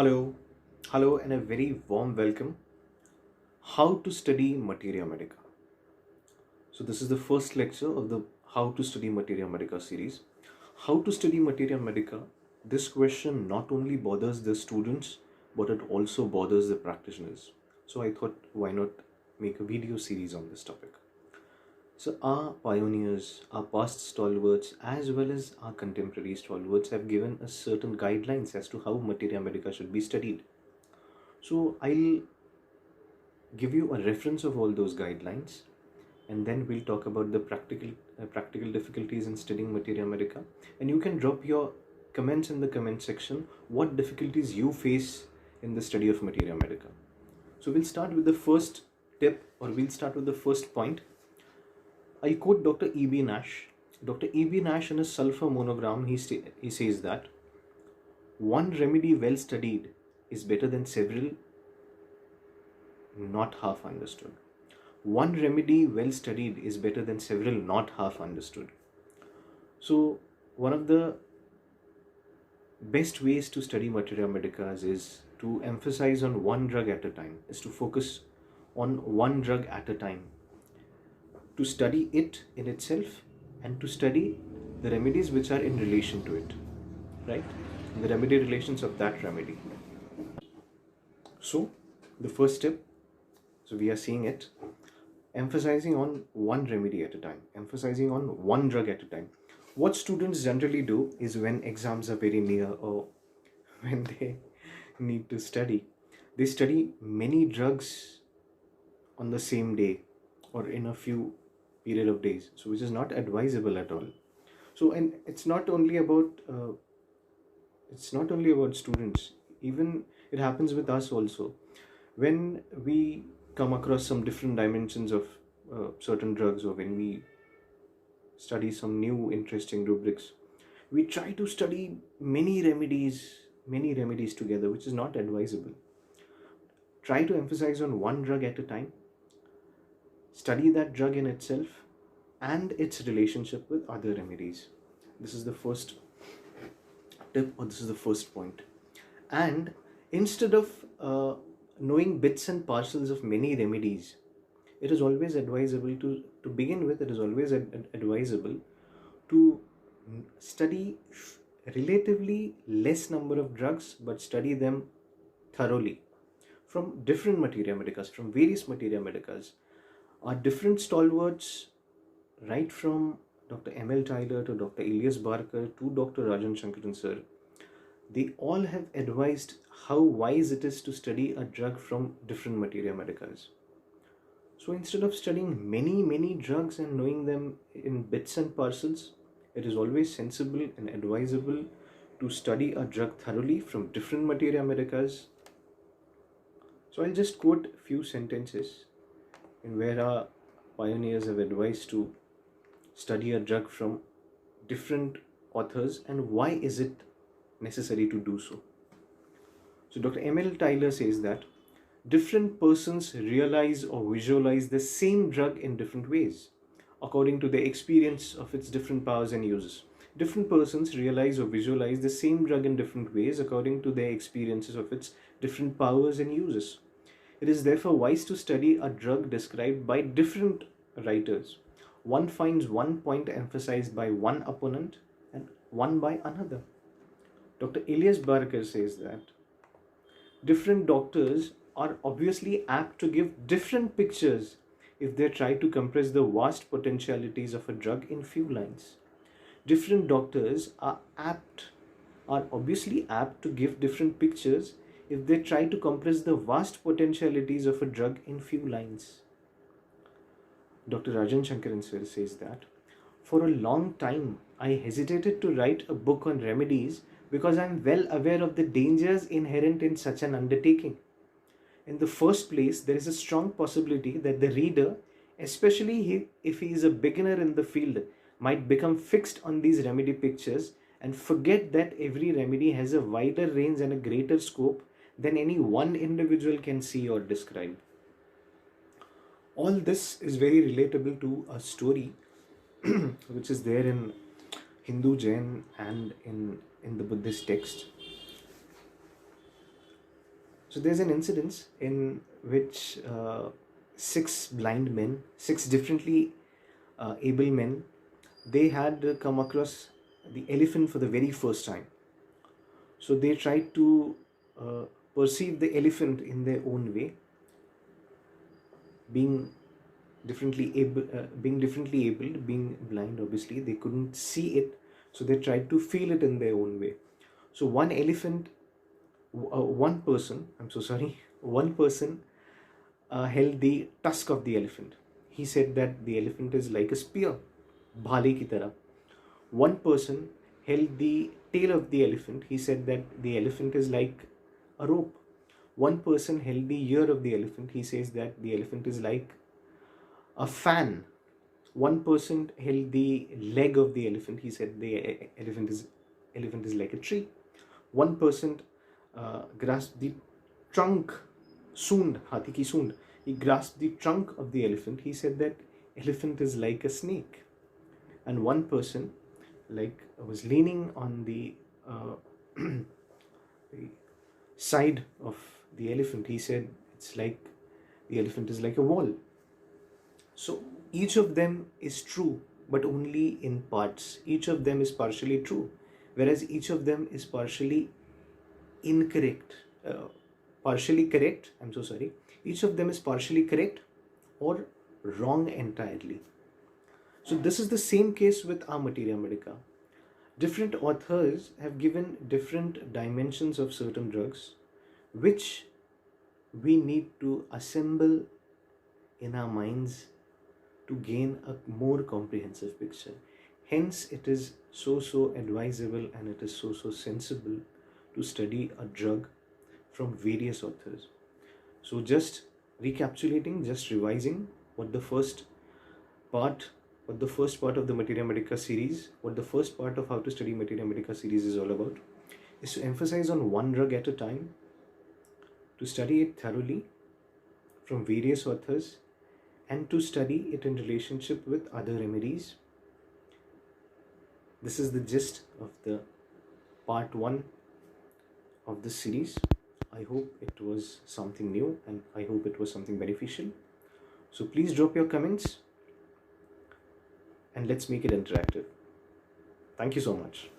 Hello, and a very warm welcome. How to study Materia Medica. So, this is the first lecture of the How to Study Materia Medica series. How to study Materia Medica? This question not only bothers the students but it also bothers the practitioners. So, I thought why not make a video series on this topic. So, our pioneers, our past stalwarts, as well as our contemporary stalwarts, have given us certain guidelines as to how Materia Medica should be studied. So, I'll give you a reference of all those guidelines, and then we'll talk about the practical difficulties in studying Materia Medica. And you can drop your comments in the comment section what difficulties you face in the study of Materia Medica. So we'll start with the first tip, or we'll start with the first point. I'll quote Dr. E.B. Nash. Dr. E.B. Nash in his sulfur monogram, he says that one remedy well studied is better than several not half understood. One remedy well studied is better than several not half understood. So, one of the best ways to study Materia Medica is to emphasize on one drug at a time, is to focus on one drug at a time, to study it in itself and to study the remedies which are in relation to it, right? The remedy relations of that remedy. So, the first step, so we are seeing it, emphasizing on one remedy at a time, emphasizing on one drug at a time. What students generally do is when exams are very near or when they need to study, they study many drugs on the same day or in a few period of days, so which is not advisable at all. So, and it's not only about students, even it happens with us also. When we come across some different dimensions of certain drugs, or when we study some new interesting rubrics, we try to study many remedies together, which is not advisable. Try to emphasize on one drug at a time, study that drug in itself and its relationship with other remedies. This is the first tip, or this is the first point. And instead of knowing bits and parcels of many remedies, it is always advisable to begin with, it is always advisable to study relatively less number of drugs, but study them thoroughly from different materia medicas, from various materia medicas. Our different stalwarts, right from Dr. M.L. Tyler to Dr. Elias Barker to Dr. Rajan Shankaran sir, they all have advised how wise it is to study a drug from different materia medicas. So instead of studying many drugs and knowing them in bits and parcels, it is always sensible and advisable to study a drug thoroughly from different materia medicas. So I'll just quote a few sentences in where our pioneers have advised to study a drug from different authors and why is it necessary to do so. So Dr. M.L. Tyler says that different persons realize or visualize the same drug in different ways, according to their experience of its different powers and uses. Different persons realize or visualize the same drug in different ways according to their experiences of its different powers and uses. It is therefore wise to study a drug described by different writers. One finds one point emphasized by one opponent and one by another. Dr. Elias Barker says that different doctors are obviously apt to give different pictures if they try to compress the vast potentialities of a drug in few lines. Different doctors are obviously apt to give different pictures if they try to compress the vast potentialities of a drug in few lines. Dr. Rajan Shankaran sir says that for a long time I hesitated to write a book on remedies because I am well aware of the dangers inherent in such an undertaking. In the first place, there is a strong possibility that the reader, especially if he is a beginner in the field, might become fixed on these remedy pictures and forget that every remedy has a wider range and a greater scope than any one individual can see or describe. All this is very relatable to a story which is there in Hindu, Jain and in the Buddhist text. So there's an incident in which six blind men, six differently able men, they had come across the elephant for the very first time. So they tried to uh, perceive the elephant in their own way, being differently abled, being blind. Obviously, they couldn't see it, so they tried to feel it in their own way. So one person, I'm so sorry, one person held the tusk of the elephant. He said that the elephant is like a spear, bhale ki tarah. One person held the tail of the elephant. He said that the elephant is like a rope. One person held the ear of the elephant. He says that the elephant is like a fan. One person held the leg of the elephant. He said the elephant is like a tree. One person grasped the trunk, soond, hathi ki soond. He grasped the trunk of the elephant. He said that elephant is like a snake. And one person like was leaning on uh, the side of the elephant. He said it's like the elephant is like a wall. So each of them is true, but only in parts. Each of them is partially true, whereas each of them is partially incorrect, partially correct. I'm so sorry. Each of them is partially correct or wrong entirely. So this is the same case with our Materia Medica. Different authors have given different dimensions of certain drugs, which we need to assemble in our minds to gain a more comprehensive picture. Hence, it is so advisable and it is so sensible to study a drug from various authors. So, just recapitulating, just revising what the first part, what the first part of the Materia Medica series, what the first part of How to Study Materia Medica series is all about, is to emphasize on one drug at a time, to study it thoroughly from various authors, and to study it in relationship with other remedies. This is the gist of the part 1 of this series. I hope it was something new and I hope it was something beneficial. So please drop your comments and let's make it interactive. Thank you so much.